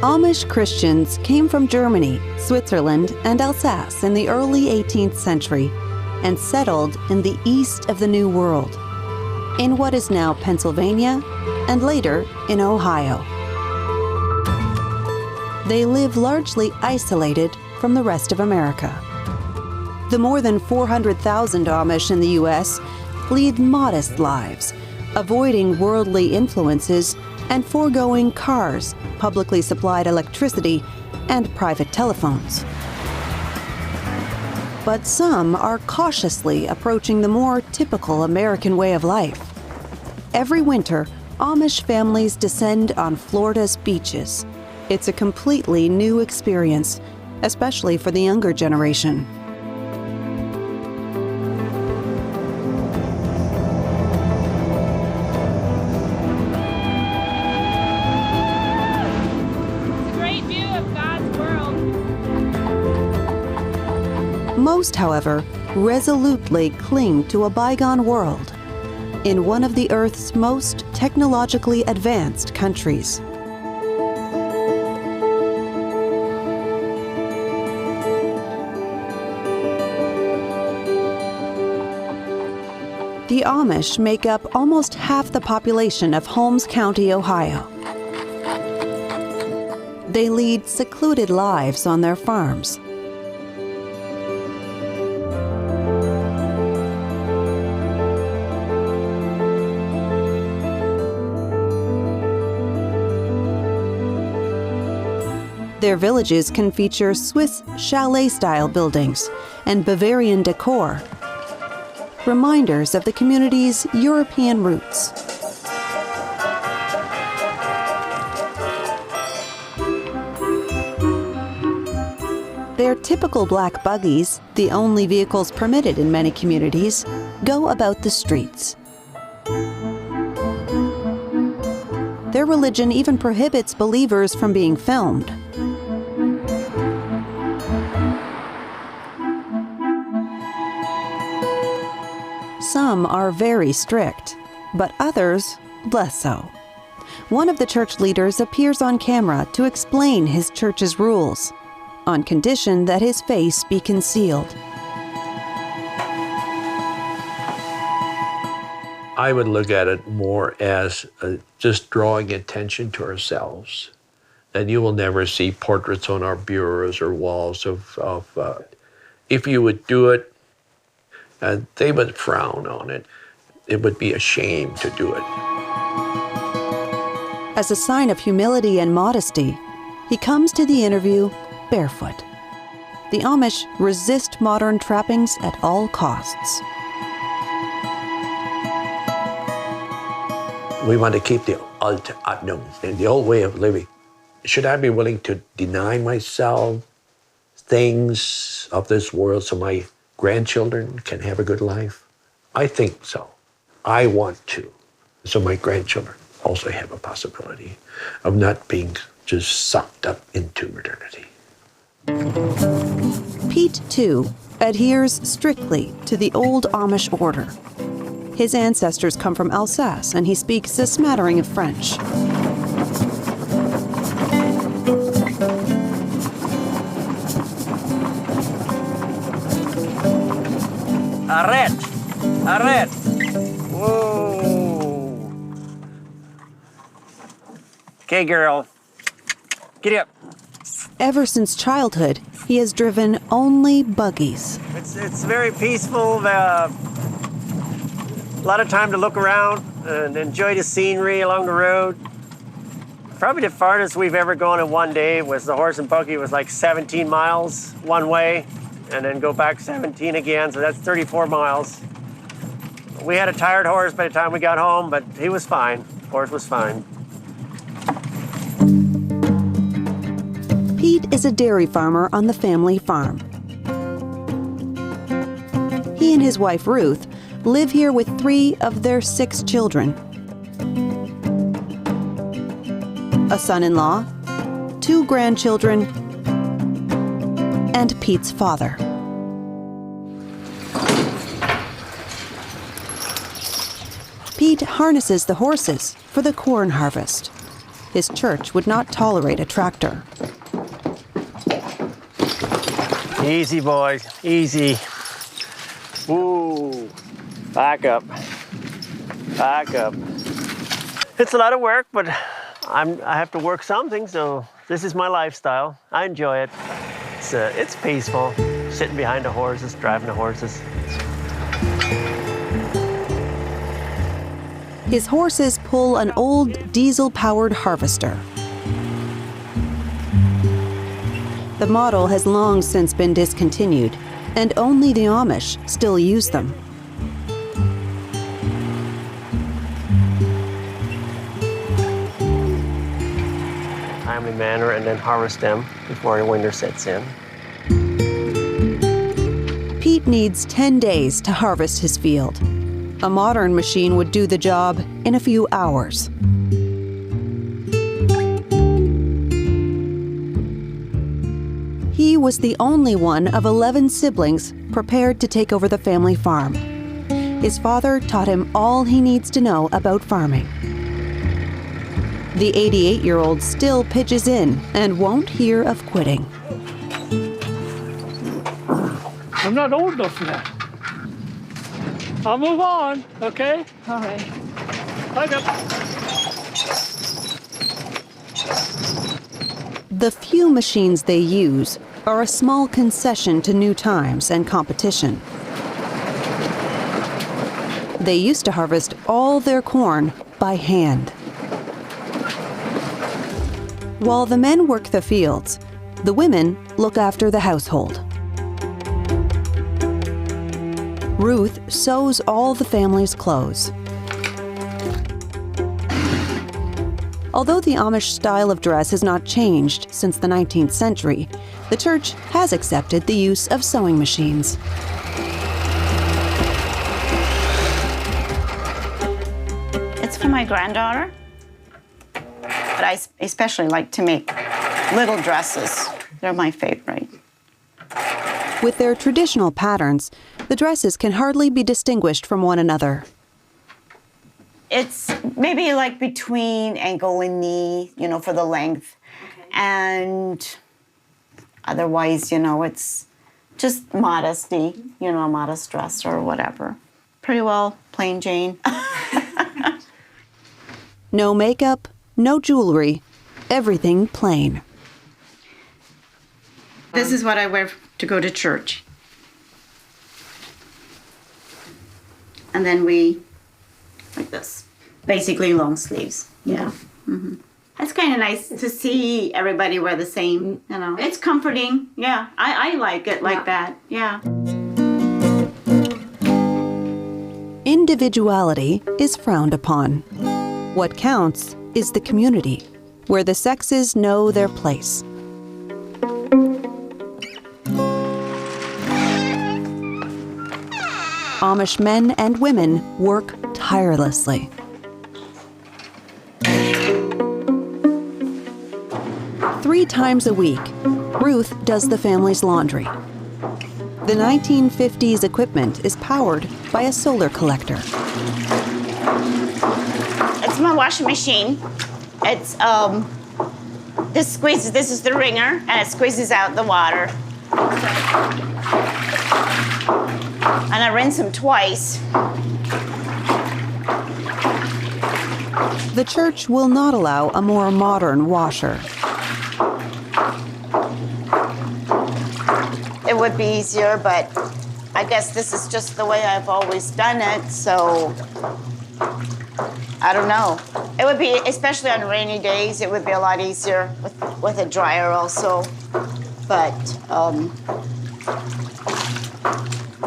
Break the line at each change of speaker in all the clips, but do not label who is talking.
Amish Christians came from Germany, Switzerland, and Alsace in the early 18th century and settled in the east of the New World, in what is now Pennsylvania and later in Ohio. They live largely isolated from the rest of America. The more than 400,000 Amish in the U.S. lead modest lives, avoiding worldly influences and foregoing cars, publicly supplied electricity, and private telephones. But some are cautiously approaching the more typical American way of life. Every winter, Amish families descend on Florida's beaches. It's a completely new experience, especially for the younger generation. Most, however, resolutely cling to a bygone world in one of the Earth's most technologically advanced countries. The Amish make up almost half the population of Holmes County, Ohio. They lead secluded lives on their farms. Their villages can feature Swiss chalet-style buildings and Bavarian decor, reminders of the community's European roots. Their typical black buggies, the only vehicles permitted in many communities, go about the streets. Their religion even prohibits believers from being filmed. Some are very strict, but others less so. One of the church leaders appears on camera to explain his church's rules, on condition that his face be concealed.
I would look at it more as just drawing attention to ourselves. And you will never see portraits on our bureaus or walls of if you would do it, they would frown on it. It would be a shame to do it.
As a sign of humility and modesty, he comes to the interview barefoot. The Amish resist modern trappings at all costs.
We want to keep the alte Ordnung and the old way of living. Should I be willing to deny myself things of this world so my grandchildren can have a good life? I think so. I want to. So my grandchildren also have a possibility of not being just sucked up into modernity.
Pete, too, adheres strictly to the old Amish order. His ancestors come from Alsace, and he speaks a smattering of French.
Arrête! Arrête! Whoa! Okay, girl. Giddy up.
Ever since childhood, he has driven only buggies.
It's very peaceful. A lot of time to look around and enjoy the scenery along the road. Probably the farthest we've ever gone in one day was the horse and buggy was like 17 miles one way, and then go back 17 again, so that's 34 miles. We had a tired horse by the time we got home, but he was fine. Horse was fine.
Pete is a dairy farmer on the family farm. He and his wife, Ruth, live here with 3 of their 6 children. A son-in-law, 2 grandchildren, and Pete's father. Pete harnesses the horses for the corn harvest. his church would not tolerate a tractor.
Easy, boys, easy. Ooh, back up, back up. It's a lot of work, but I have to work something, so this is my lifestyle. I enjoy it. It's peaceful, sitting behind the horses, driving the horses.
His horses pull an old diesel-powered harvester. The model has long since been discontinued, and only the Amish still use them.
Timely manner, and then harvest them before the winter sets in.
Pete needs 10 days to harvest his field. A modern machine would do the job in a few hours. He was the only one of 11 siblings prepared to take over the family farm. His father taught him all he needs to know about farming. The 88-year-old still pitches in and won't hear of quitting.
I'm not old enough for that. I'll move on, okay?
All right.
Back up.
The few machines they use are a small concession to new times and competition. They used to harvest all their corn by hand. While the men work the fields, the women look after the household. Ruth sews all the family's clothes. Although the Amish style of dress has not changed since the 19th century, the church has accepted the use of sewing machines.
It's for my granddaughter, but I especially like to make little dresses. They're my favorite.
With their traditional patterns, the dresses can hardly be distinguished from one another.
It's maybe like between ankle and knee, for the length. Okay. And otherwise, it's just modesty, a modest dress or whatever. Pretty well plain Jane.
No makeup, no jewelry, everything plain.
This is what I wear to go to church. And then like this. Basically long sleeves, yeah. Mm-hmm. It's kind of nice to see everybody wear the same, It's comforting, yeah. I like it like that, yeah.
Individuality is frowned upon. What counts is the community, where the sexes know their place. Amish men and women work tirelessly. Three times a week, Ruth does the family's laundry. The 1950s equipment is powered by a solar collector.
It's my washing machine. It's, this is the wringer, and it squeezes out the water. And I rinse them twice.
The church will not allow a more modern washer.
It would be easier, but I guess this is just the way I've always done it, so I don't know. It would be, especially on rainy days, it would be a lot easier with a dryer also. But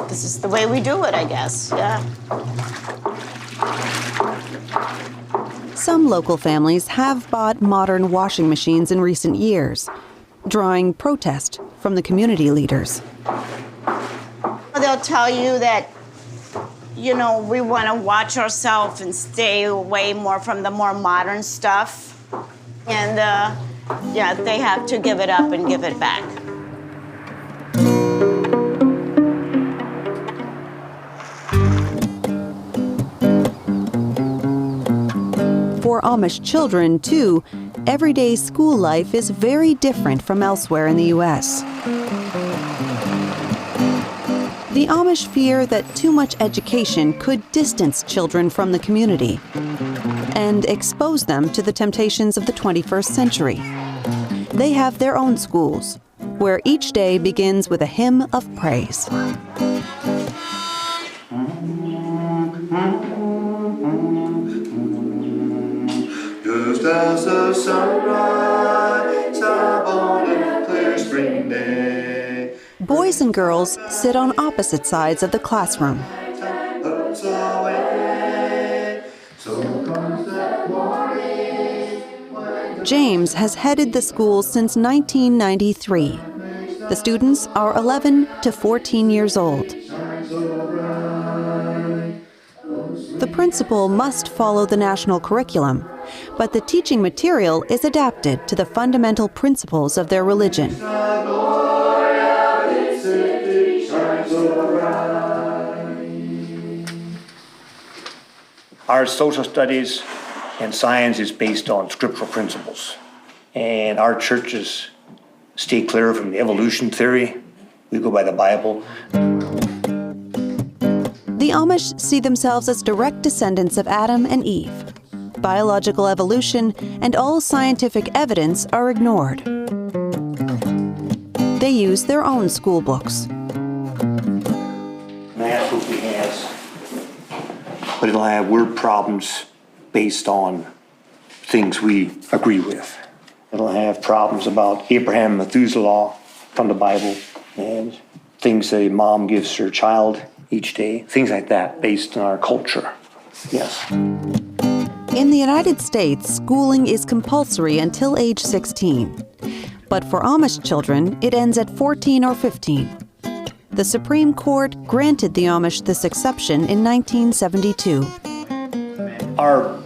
this is the way we do it, I guess, yeah.
Some local families have bought modern washing machines in recent years, drawing protest from the community leaders.
They'll tell you that, we want to watch ourselves and stay away more from the more modern stuff. And, they have to give it up and give it back.
For Amish children, too, everyday school life is very different from elsewhere in the U.S. The Amish fear that too much education could distance children from the community and expose them to the temptations of the 21st century. They have their own schools, where each day begins with a hymn of praise.
Just as the sunrise upon a clear spring day.
Boys and girls sit on opposite sides of the classroom.
Puts away, so comes that morning.
James has headed the school since 1993. The students are 11 to 14 years old. The principal must follow the national curriculum, but the teaching material is adapted to the fundamental principles of their religion.
Our social studies and science is based on scriptural principles. And our churches stay clear from the evolution theory. We go by the Bible.
The Amish see themselves as direct descendants of Adam and Eve. Biological evolution and all scientific evidence are ignored. They use their own school books.
Math book we has, but it'll have word problems based on things we agree with. It'll have problems about Abraham and Methuselah from the Bible, and things a mom gives her child each day, things like that, based on our culture. Yes.
In the United States, schooling is compulsory until age 16. But for Amish children, it ends at 14 or 15. The Supreme Court granted the Amish this exception in 1972.
Our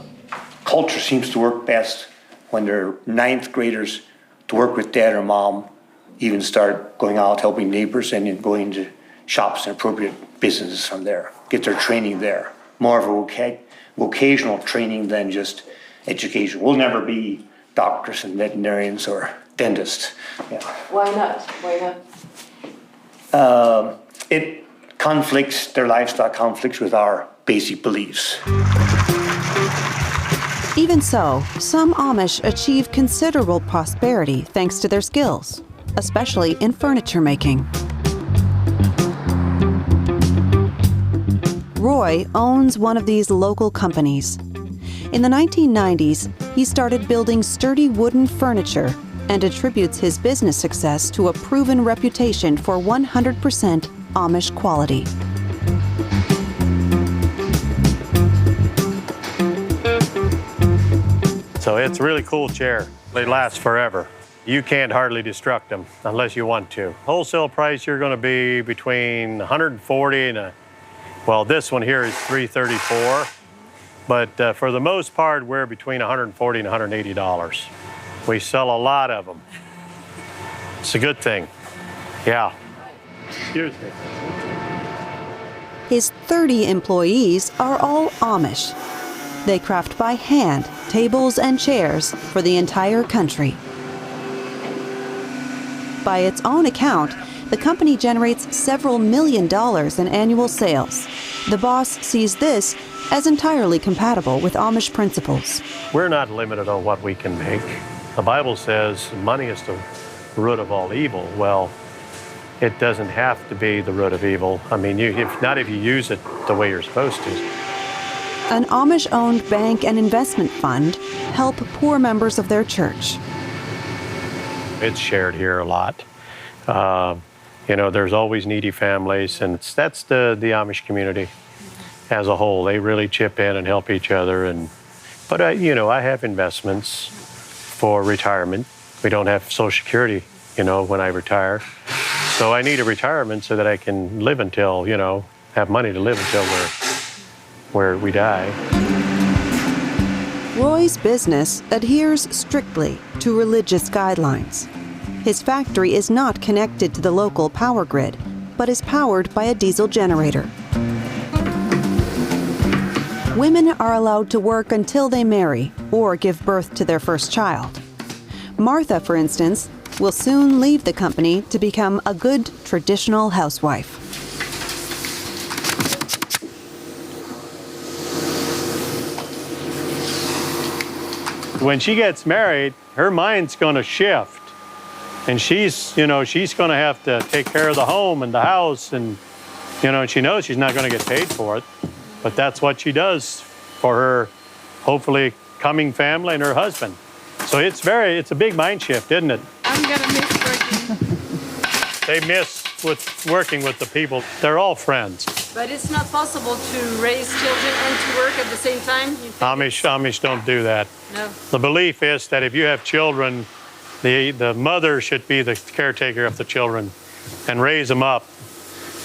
culture seems to work best when they're ninth graders to work with dad or mom, even start going out helping neighbors and then going to shops and appropriate businesses from there, get their training there. More of a vocational training than just education. We'll never be doctors and veterinarians or dentists. Yeah.
Why not? Why not?
It conflicts, their lifestyle conflicts with our basic beliefs.
Even so, some Amish achieve considerable prosperity thanks to their skills, especially in furniture making. Roy owns one of these local companies. In the 1990s, he started building sturdy wooden furniture and attributes his business success to a proven reputation for 100% Amish quality.
So it's a really cool chair. They last forever. You can't hardly destruct them unless you want to. Wholesale price, you're going to be between 140 and well, this one here is $334, but for the most part, we're between $140 and $180. We sell a lot of them. It's a good thing. Yeah. Excuse me.
His 30 employees are all Amish. They craft by hand tables and chairs for the entire country. By its own account, the company generates several $1 million in annual sales. The boss sees this as entirely compatible with Amish principles.
We're not limited on what we can make. The Bible says money is the root of all evil. Well, it doesn't have to be the root of evil. I mean, if you use it the way you're supposed to.
An Amish-owned bank and investment fund help poor members of their church.
It's shared here a lot. There's always needy families, and that's the Amish community as a whole. They really chip in and help each other. But I have investments for retirement. We don't have Social Security, when I retire. So I need a retirement so that I can live until, have money to live until where we die.
Roy's business adheres strictly to religious guidelines. His factory is not connected to the local power grid, but is powered by a diesel generator. Women are allowed to work until they marry or give birth to their first child. Martha, for instance, will soon leave the company to become a good traditional housewife.
When she gets married, her mind's going to shift. And she's going to have to take care of the home and the house. And, she knows she's not going to get paid for it. But that's what she does for her, hopefully, coming family and her husband. So it's a big mind shift, isn't it?
I'm going to miss working.
They miss working with the people. They're all friends.
But it's not possible to raise children and to work at the same time?
Amish don't do that.
No.
The belief is that if you have children, the mother should be the caretaker of the children and raise them up.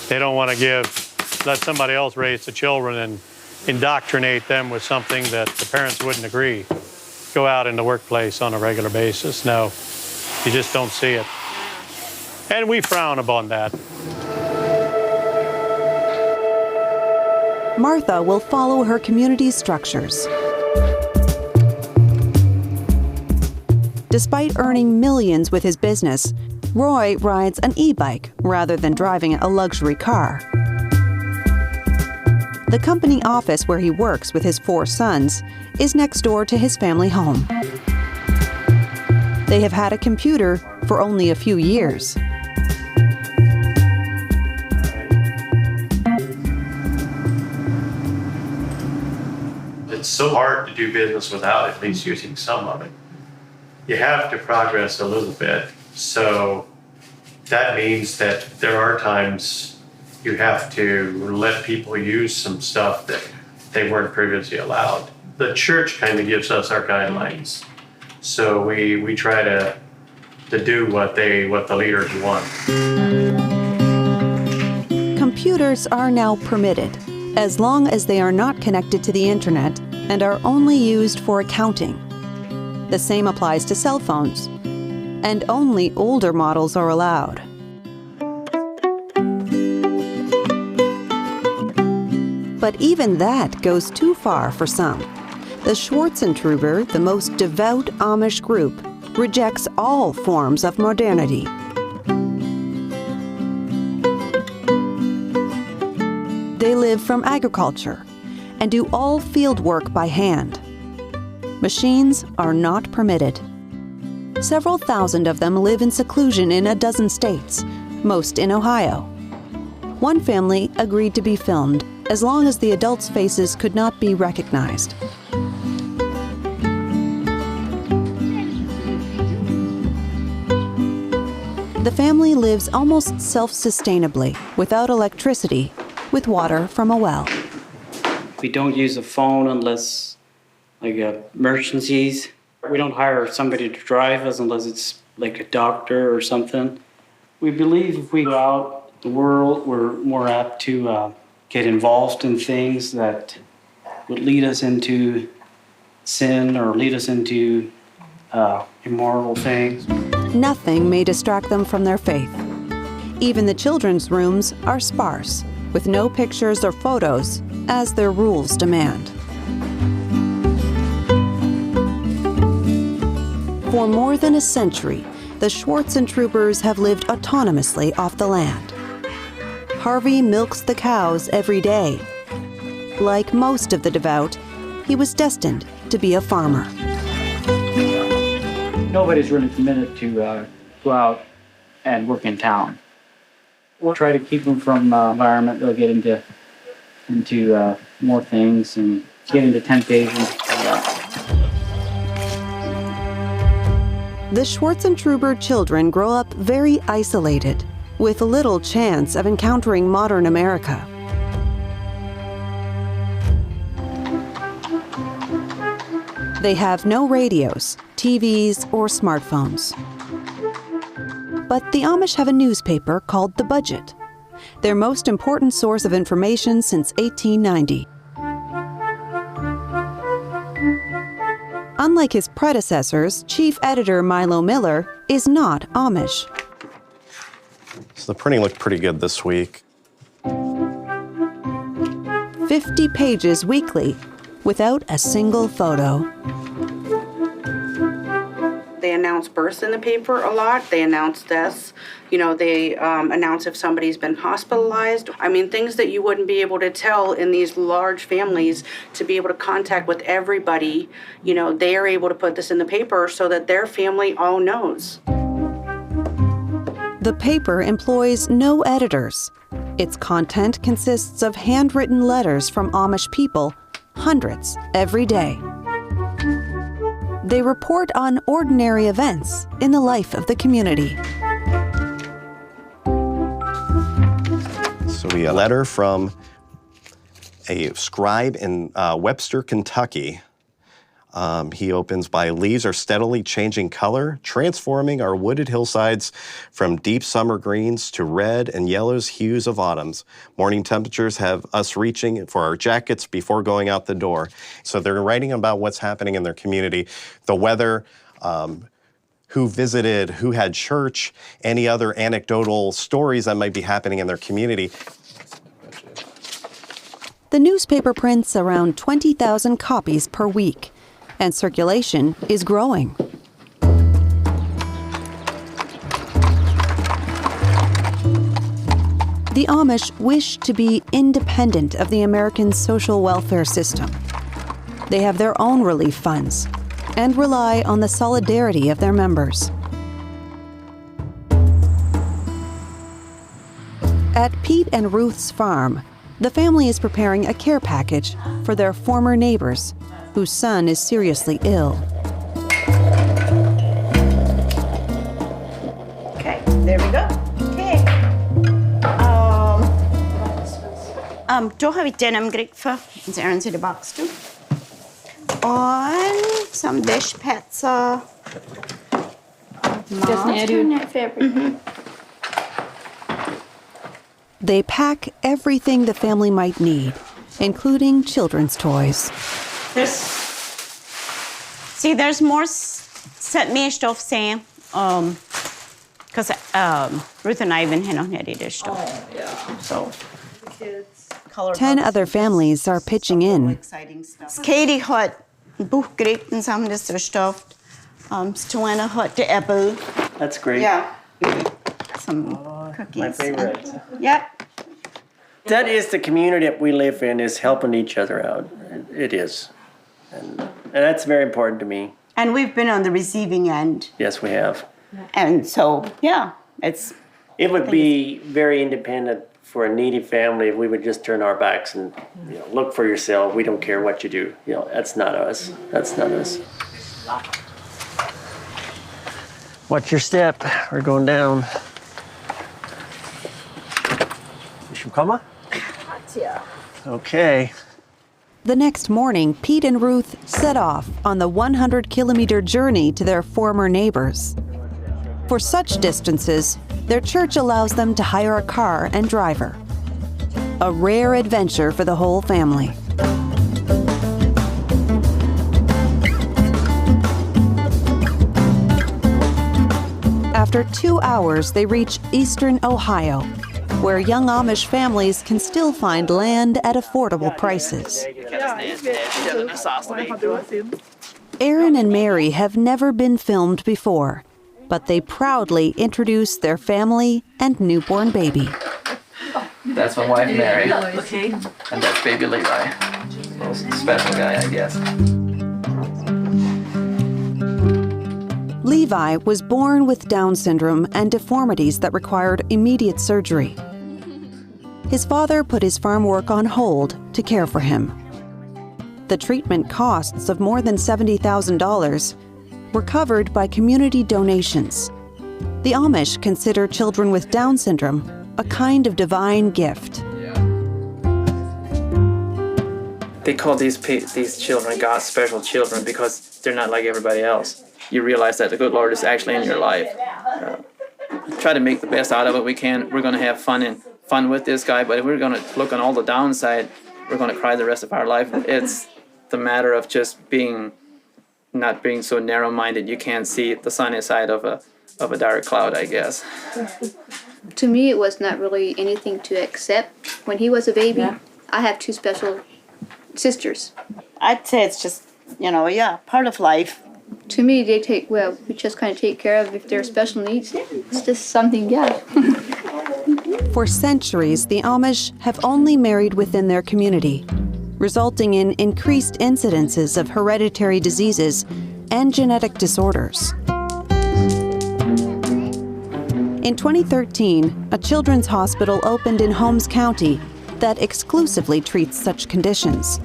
They don't want to let somebody else raise the children and indoctrinate them with something that the parents wouldn't agree. Go out in the workplace on a regular basis. No, you just don't see it. And we frown upon that.
Martha will follow her community's structures. Despite earning millions with his business, Roy rides an e-bike rather than driving a luxury car. The company office where he works with his 4 sons is next door to his family home. They have had a computer for only a few years.
It's so hard to do business without at least using some of it. You have to progress a little bit. So that means that there are times you have to let people use some stuff that they weren't previously allowed. The church kind of gives us our guidelines. So we try to do what the leaders want.
Computers are now permitted, as long as they are not connected to the internet and are only used for accounting. The same applies to cell phones, and only older models are allowed. But even that goes too far for some. The Schwarzentruber, the most devout Amish group, rejects all forms of modernity. They live from agriculture and do all field work by hand. Machines are not permitted. Several thousand of them live in seclusion in a dozen states, most in Ohio. One family agreed to be filmed as long as the adults' faces could not be recognized. The family lives almost self-sustainably, without electricity, with water from a well.
We don't use a phone unless, like, emergencies. We don't hire somebody to drive us unless it's like a doctor or something. We believe if we go out the world, we're more apt to get involved in things that would lead us into sin or lead us into immoral things.
Nothing may distract them from their faith. Even the children's rooms are sparse, with no pictures or photos, as their rules demand. For more than a century, the Schwarzentrubers have lived autonomously off the land. Harvey milks the cows every day. Like most of the Devout, he was destined to be a farmer.
Nobody's really committed to go out and work in town. We'll try to keep them from environment. They'll get into more things and get into temptation.
The Schwarzentruber children grow up very isolated, with little chance of encountering modern America. They have no radios, TVs, or smartphones. But the Amish have a newspaper called The Budget, their most important source of information since 1890. Unlike his predecessors, chief editor Milo Miller is not Amish.
So the printing looked pretty good this week.
50 pages weekly, without a single photo.
They announce births in the paper a lot. They announce deaths. They announce if somebody's been hospitalized. I mean, things that you wouldn't be able to tell in these large families, to be able to contact with everybody. They are able to put this in the paper so that their family all knows.
The paper employs no editors. Its content consists of handwritten letters from Amish people, hundreds every day. They report on ordinary events in the life of the community.
So we have a letter from a scribe in Webster, Kentucky. He opens by, leaves are steadily changing color, transforming our wooded hillsides from deep summer greens to red and yellows hues of autumns. Morning temperatures have us reaching for our jackets before going out the door. So they're writing about what's happening in their community, the weather, who visited, who had church, any other anecdotal stories that might be happening in their community.
The newspaper prints around 20,000 copies per week, and circulation is growing. The Amish wish to be independent of the American social welfare system. They have their own relief funds and rely on the solidarity of their members. At Pete and Ruth's farm, the family is preparing a care package for their former neighbors whose son is seriously ill.
Okay, there we go. Okay. Då har vi denimgriffer. Så är till bakstu. Och some dish pizza.
They pack everything the family might need, including children's toys.
There's more mer stuff saying, because Ruth and I have been on this stuff. Oh, yeah. So,
10 other families are pitching in.
Katie had bookgreet and some of this stuff. Joanna had the apple.
That's great.
Yeah. Some cookies.
My favorite.
Yep.
That is the community that we live in, is helping each other out. It is. And that's very important to me.
And we've been on the receiving end.
Yes, we have.
And so, yeah,
It would be very independent for a needy family if we would just turn our backs and look for yourself. We don't care what you do. That's not us. That's not us. Watch your step. We're going down. Komma?
Yeah.
Okay.
The next morning, Pete and Ruth set off on the 100-kilometer journey to their former neighbors. For such distances, their church allows them to hire a car and driver. A rare adventure for the whole family. After 2 hours, they reach eastern Ohio, where young Amish families can still find land at affordable prices. Aaron and Mary have never been filmed before, but they proudly introduce their family and newborn baby.
That's my wife, Mary. Okay. And that's baby Levi. Most special guy, I guess.
Levi was born with Down syndrome and deformities that required immediate surgery. His father put his farm work on hold to care for him. The treatment costs of more than $70,000 were covered by community donations. The Amish consider children with Down syndrome a kind of divine gift.
They call these children God's special children because they're not like everybody else. You realize that the good Lord is actually in your life. Try to make the best out of it we can. We're going to have fun with this guy, but if we're going to look on all the downside, we're going to cry the rest of our life. It's the matter of just not being so narrow-minded you can't see the sunny side of a dark cloud, I guess.
To me, it was not really anything to accept. When he was a baby, I have 2 special sisters.
I'd say it's just, part of life
To me, we just kind of take care of if they're special needs. It's just something, yeah.
For centuries, the Amish have only married within their community, resulting in increased incidences of hereditary diseases and genetic disorders. In 2013, a children's hospital opened in Holmes County that exclusively treats such conditions.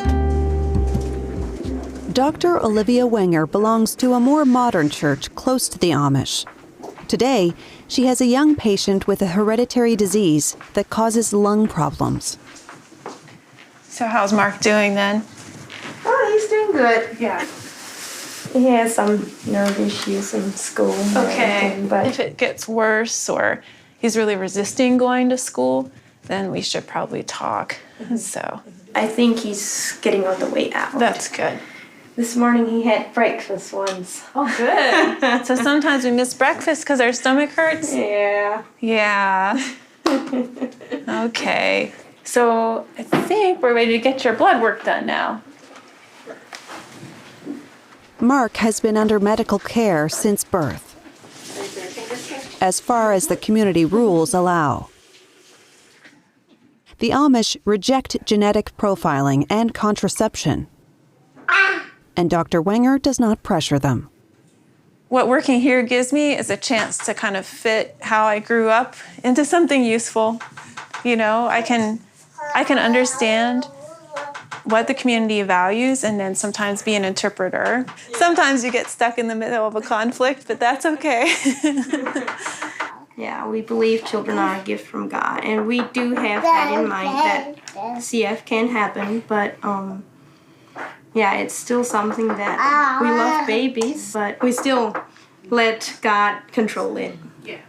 Dr. Olivia Wenger belongs to a more modern church close to the Amish. Today, she has a young patient with a hereditary disease that causes lung problems.
So how's Mark doing then?
Oh, he's doing good, yeah. He has some nerve issues in school.
Okay,
but
if it gets worse or he's really resisting going to school, then we should probably talk. So
I think he's getting on the way out.
That's good.
This morning he had breakfast once.
Oh, good. So sometimes we miss breakfast because our stomach hurts?
Yeah.
Yeah. Okay. So I think we're ready to get your blood work done now.
Mark has been under medical care since birth, as far as the community rules allow. The Amish reject genetic profiling and contraception, and Dr. Wenger does not pressure them.
What working here gives me is a chance to kind of fit how I grew up into something useful. You know, I can understand what the community values and then sometimes be an interpreter. Sometimes you get stuck in the middle of a conflict, but that's okay.
Yeah, we believe children are a gift from God, and we do have that in mind that CF can happen, but yeah, it's still something that we love babies, but we still let God control it. Yeah.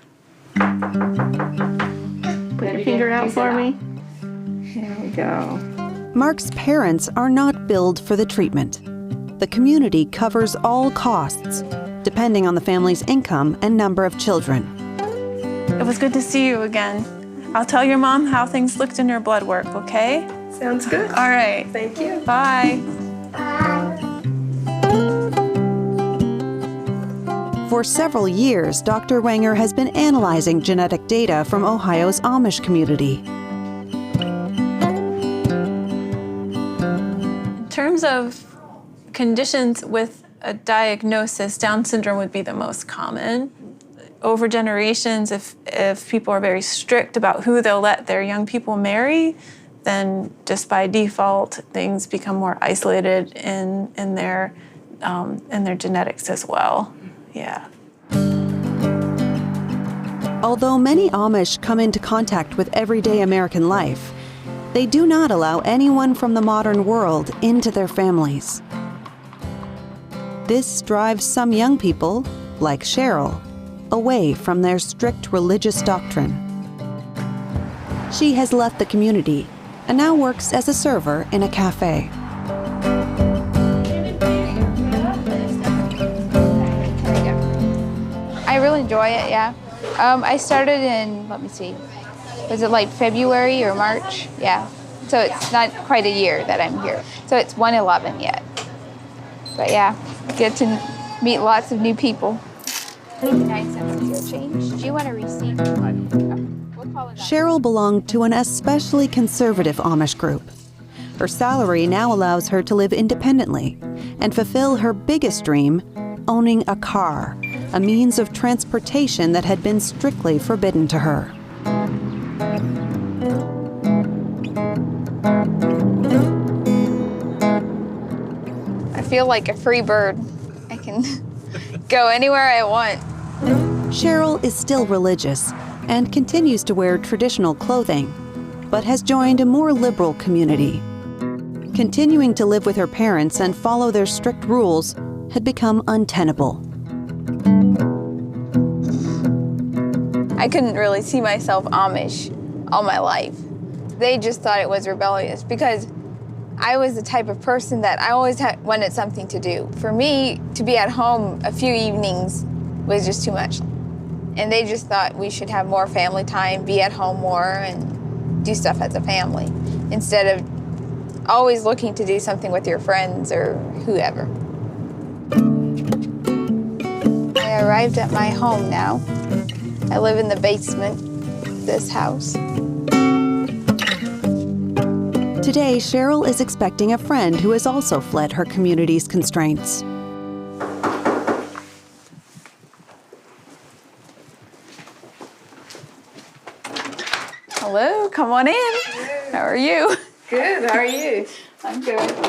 Put your finger out for me. There we go.
Mark's parents are not billed for the treatment. The community covers all costs, depending on the family's income and number of children.
It was good to see you again. I'll tell your mom how things looked in your blood work, okay?
Sounds good.
All right.
Thank you.
Bye.
For several years, Dr. Wenger has been analyzing genetic data from Ohio's Amish community.
In terms of conditions with a diagnosis, Down syndrome would be the most common. Over generations, if people are very strict about who they'll let their young people marry, then just by default, things become more isolated in their genetics as well. Yeah.
Although many Amish come into contact with everyday American life, they do not allow anyone from the modern world into their families. This drives some young people, like Cheryl, away from their strict religious doctrine. She has left the community and now works as a server in a cafe.
I really enjoy it, yeah. I started in, let me see, was it like February or March? Yeah. So it's not quite a year that I'm here. So it's 1/11 yet. But yeah, get to meet lots of new people. 99 cents for your change. Do you want a receipt?
Cheryl belonged to an especially conservative Amish group. Her salary now allows her to live independently and fulfill her biggest dream, owning a car, a means of transportation that had been strictly forbidden to her.
I feel like a free bird. I can go anywhere I want.
Cheryl is still religious and continues to wear traditional clothing, but has joined a more liberal community. Continuing to live with her parents and follow their strict rules had become untenable.
I couldn't really see myself Amish all my life. They just thought it was rebellious because I was the type of person that I always wanted something to do. For me, to be at home a few evenings was just too much. And they just thought we should have more family time, be at home more, and do stuff as a family, instead of always looking to do something with your friends or whoever. arrived at my home now. I live in the basement of this house.
Today, Cheryl is expecting a friend who has also fled her community's constraints.
Hello, come on in. How are you?
Good, how are you?
I'm good.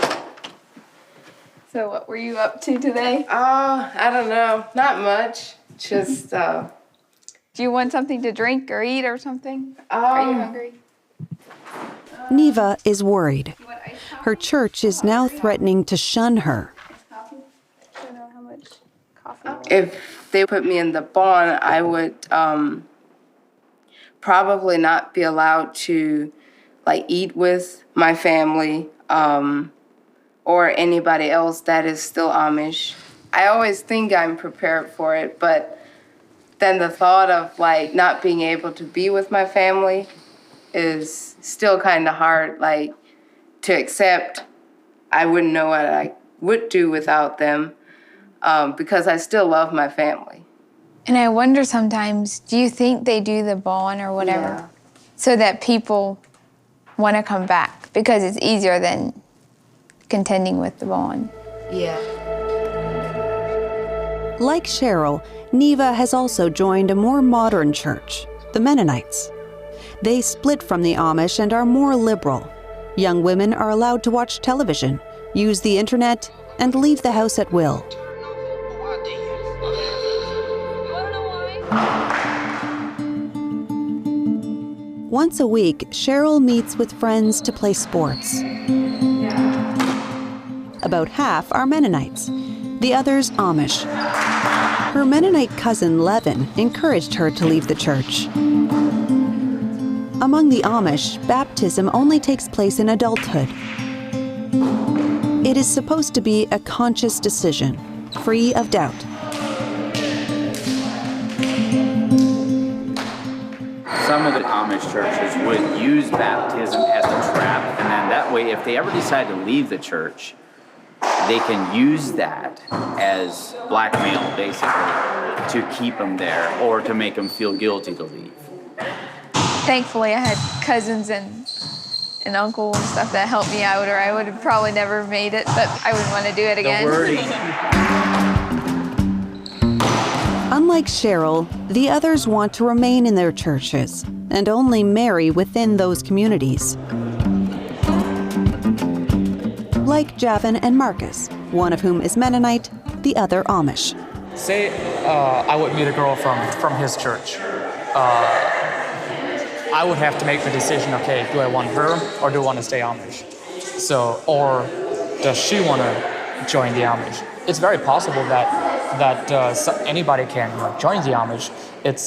So what were you up to today?
I don't know, not much. Just,
Do you want something to drink or eat or something? Are you hungry?
Neva is worried. Her church is now threatening to shun her.
if they put me in the barn, I would probably not be allowed to like eat with my family or anybody else that is still Amish. I always think I'm prepared for it, but then the thought of like not being able to be with my family is still kind of hard, like to accept. I wouldn't know what I would do without them because I still love my family.
And I wonder sometimes, do you think they do the bond or whatever so that people want to come back because it's easier than contending with the bond?
Yeah.
Like Cheryl, Neva has also joined a more modern church, the Mennonites. They split from the Amish and are more liberal. Young women are allowed to watch television, use the internet, and leave the house at will. Once a week, Cheryl meets with friends to play sports. About half are Mennonites, the others Amish. Her Mennonite cousin Levin encouraged her to leave the church. Among the Amish, baptism only takes place in adulthood. It is supposed to be a conscious decision, free of doubt.
Some of the Amish churches would use baptism as a trap, and then that way, if they ever decide to leave the church, they can use that as blackmail, basically, to keep them there or to make them feel guilty to leave.
Thankfully, I had cousins and uncles and stuff that helped me out, or I would have probably never made it, but I wouldn't want to do it again.
Unlike Cheryl, the others want to remain in their churches and only marry within those communities. Like Javin and Marcus, one of whom is Mennonite, the other Amish.
Say I would meet a girl from his church. I would have to make the decision, okay, do I want her or do I want to stay Amish? So, or does she want to join the Amish? It's very possible that anybody can join the Amish. It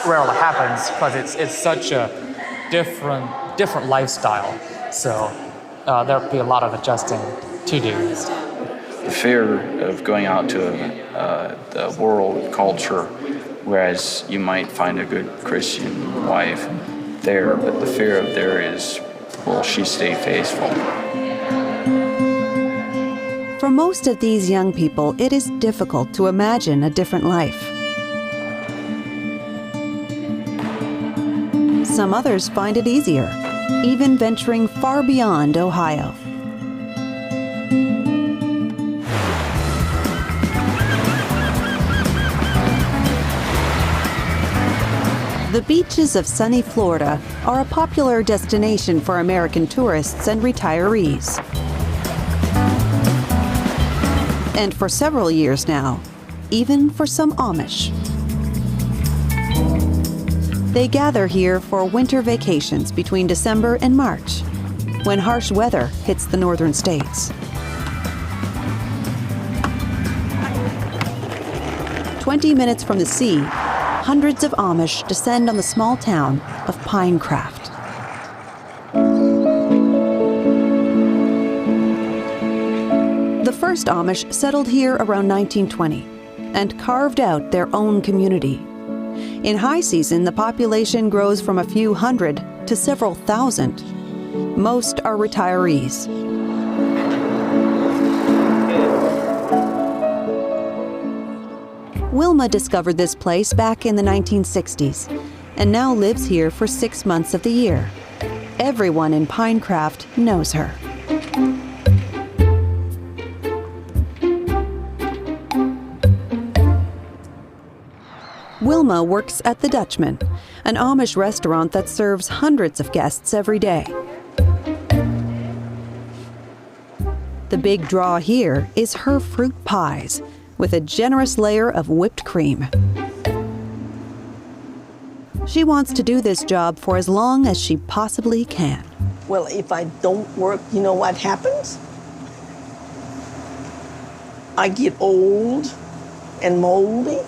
rarely happens because it's such a different lifestyle. So there'll be a lot of adjusting to do.
The fear of going out to the world culture, whereas you might find a good Christian wife there, but the fear of there is, will she stay faithful?
For most of these young people, it is difficult to imagine a different life. Some others find it easier, even venturing far beyond Ohio. The beaches of sunny Florida are a popular destination for American tourists and retirees. And for several years now, even for some Amish. They gather here for winter vacations between December and March, when harsh weather hits the northern states. 20 minutes from the sea, hundreds of Amish descend on the small town of Pinecraft. The first Amish settled here around 1920 and carved out their own community. In high season, the population grows from a few hundred to several thousand. Most are retirees. Wilma discovered this place back in the 1960s and now lives here for 6 months of the year. Everyone in Pinecraft knows her. Wilma works at the Dutchman, an Amish restaurant that serves hundreds of guests every day. The big draw here is her fruit pies, with a generous layer of whipped cream. She wants to do this job for as long as she possibly can.
Well, if I don't work, you know what happens? I get old and moldy.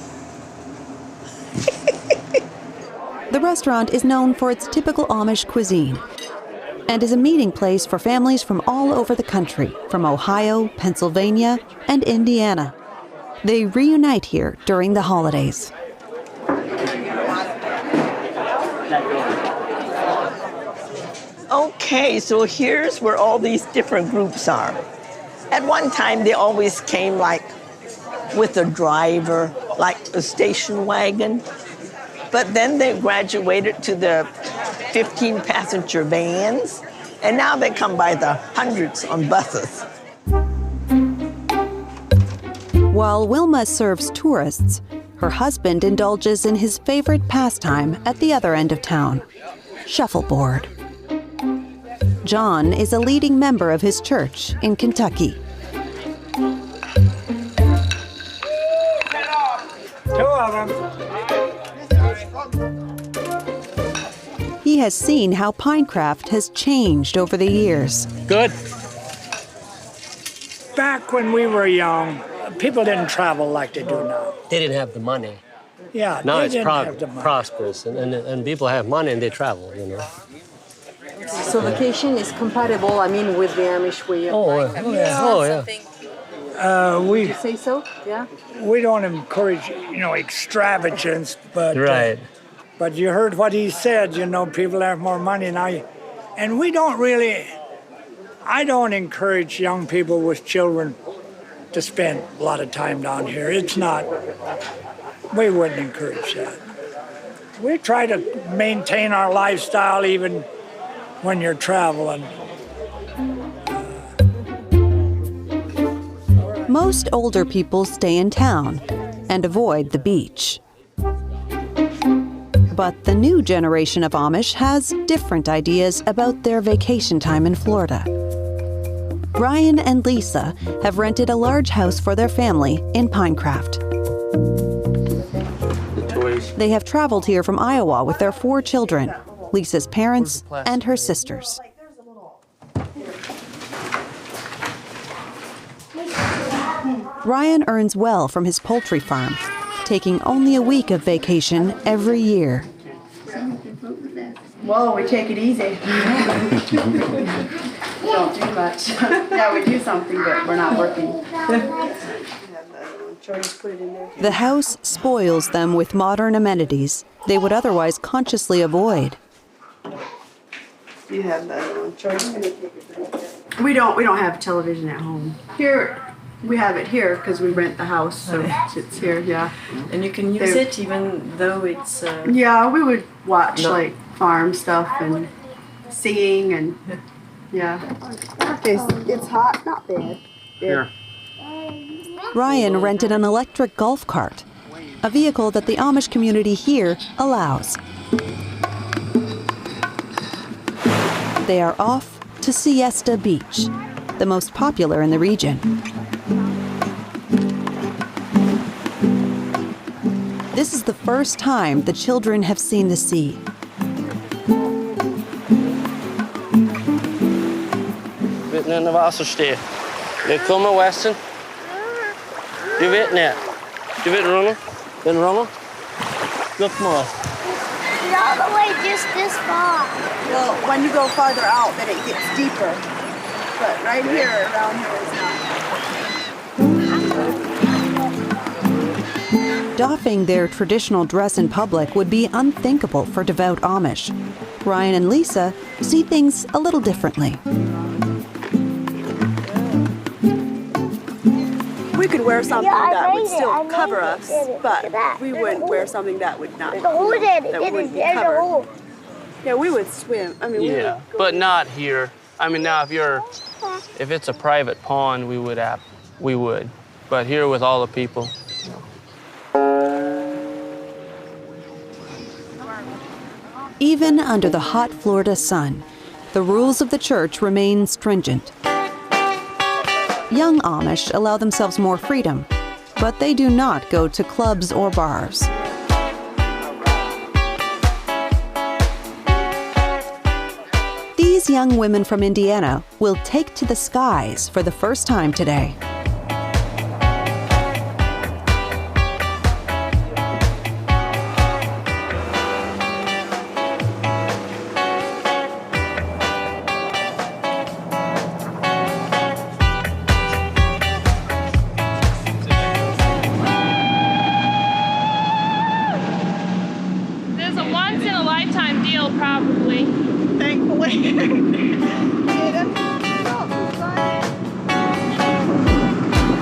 The restaurant is known for its typical Amish cuisine and is a meeting place for families from all over the country, from Ohio, Pennsylvania, and Indiana. They reunite here during the holidays.
Okay, so here's where all these different groups are. At one time, they always came like with a driver, like a station wagon. But then they graduated to the 15-passenger vans, and now they come by the hundreds on buses.
While Wilma serves tourists, her husband indulges in his favorite pastime at the other end of town, shuffleboard. John is a leading member of his church in Kentucky.
Two of them.
He has seen how Pinecraft has changed over the years.
Good. Back when we were young, people didn't travel like they do now.
They didn't have the money.
Yeah,
Now
they
it's
didn't have the money.
prosperous, and people have money and they travel, you know.
So vacation is compatible, I mean, with the Amish way of life.
We
Would you say so? Yeah.
we don't encourage, extravagance, but
Right.
But you heard what he said. People have more money now, and we don't really. I don't encourage young people with children to spend a lot of time down here. It's not. We wouldn't encourage that. We try to maintain our lifestyle even when you're traveling.
Most older people stay in town and avoid the beach. But the new generation of Amish has different ideas about their vacation time in Florida. Brian and Lisa have rented a large house for their family in Pinecraft. They have traveled here from Iowa with their 4 children, Lisa's parents and her sisters. Ryan earns well from his poultry farm, taking only a week of vacation every year.
Whoa, we take it easy. We don't do much. Yeah, we do something, but we're not working.
The house spoils them with modern amenities they would otherwise consciously avoid.
You have that one. We don't have television at home. Here, we have it here because we rent the house, so it's here, yeah.
And you can use it even though it's...
Yeah, we would watch like farm stuff and singing and yeah. It's hot, not bad.
Here.
Ryan rented an electric golf cart, a vehicle that the Amish community here allows. They are off to Siesta Beach, the most popular in the region. This is the first time the children have seen the sea.
Vittnen av Wassersteh. Det kommer Weston. Du vet det. Du vet Ronald? Den Ronald? Look more.
All the way just this far.
Well, when you go farther out, then it gets deeper. But right here, around here is not.
Doffing their traditional dress in public would be unthinkable for devout Amish. Ryan and Lisa see things a little differently.
We could wear something that would still cover us, but we wouldn't wear something that would not, that wouldn't be covered. Yeah, we would swim. I mean,
yeah, but not here. I mean, now if it's a private pond, we would. But here with all the people.
Even under the hot Florida sun, the rules of the church remain stringent. Young Amish allow themselves more freedom, but they do not go to clubs or bars. These young women from Indiana will take to the skies for the first time today.
There's a once-in-a-lifetime deal, probably.
Thankfully.
It's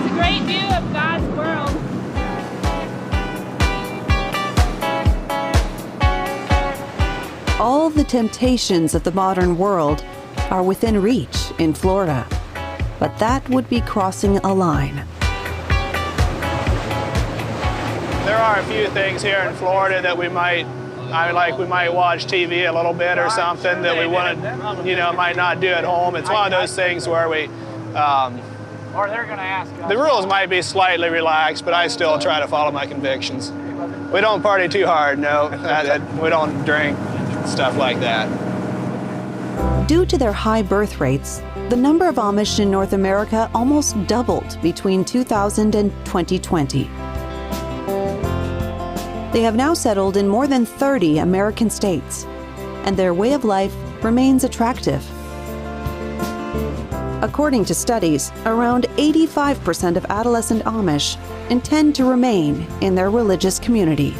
a great view of God's world.
All the temptations of the modern world are within reach in Florida, but that would be crossing a line.
There are a few things here in Florida that we might watch TV a little bit or something that we wouldn't, might not do at home. It's one of those things where the rules might be slightly relaxed, but I still try to follow my convictions. We don't party too hard, no. We don't drink, stuff like that.
Due to their high birth rates, the number of Amish in North America almost doubled between 2000 and 2020. They have now settled in more than 30 American states, and their way of life remains attractive. According to studies, around 85% of adolescent Amish intend to remain in their religious community.